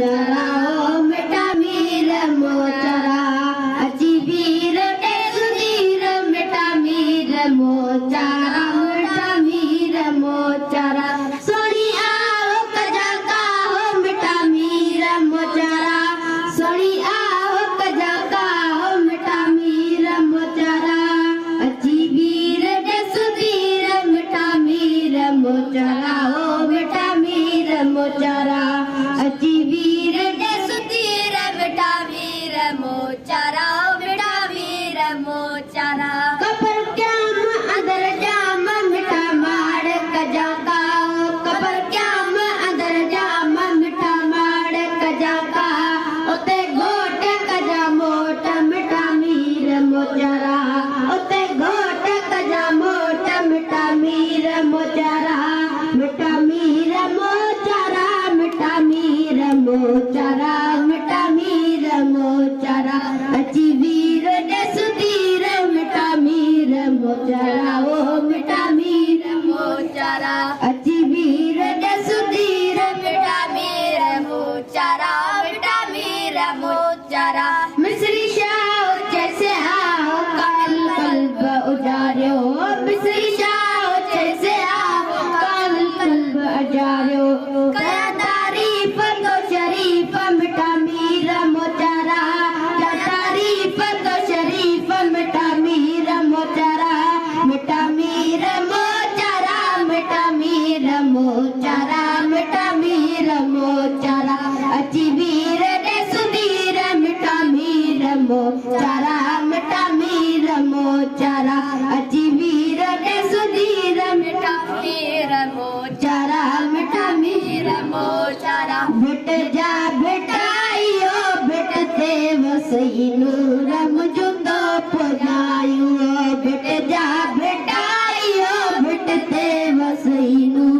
मोचरा ओ मिठा मीर मोचरा अची वीर दे सुधीर मिठा मीर मोचरा मिठा मीर मोचरा सोनिया ओ कजा का हो मिठा मीर मोचरा सोनिया ओ कजा का हो मिठा मीर मोचरा अची वीर दे सुधीर मिठा मीर मोचरा ओ मिठा मीर मोचरा अची वीर दे सुधीर मिठा मीर मोचरा ओ मिठा मीर मोचरा कपर क्याम अंदर जाम मिठा माड़ कजा का कपर क्याम अंदर जाम मिठा माड़ कजा का उते घोट कजा मोट मिठा मीर मोचरा उते घोट कजा मोट मिठा मीर मोचरा मिठा मीर मोचरा मिठा मीर मोचरा मिठा मीर मोचरा अची वीर दे सुधीर मिठा मीर मोचरा ओ मिठा मीर मोचरा अची वीर दे सुधीर मिठा मीर मोचरा मिठा मीर मोचरा मिस्री शाह जैसे आओ काल कल्ब उजार्यो मिस्री शाह जैसे आओ काल कल्ब उजार्यो कया तारीफ तो शरीफ मिठा मीर मोचरा क्या तारीफ तो शरीफ मिठा मीर मोचरा मिठा मीर मोचरा मिठा मीर मोचरा मिठा मीर मोचरा अची वीर दे सुधीर मिठा मीर मोचरा मिठा मीर मोचरा अची वीर दे सुधीर मिठा मीर मोचरा मिठा मीर मोचरा बिट जा बिटाइयो बिट ते वसई नूर मुझुंदो पुजायो बिट जा बिटाइयो बिट ते वसई नूर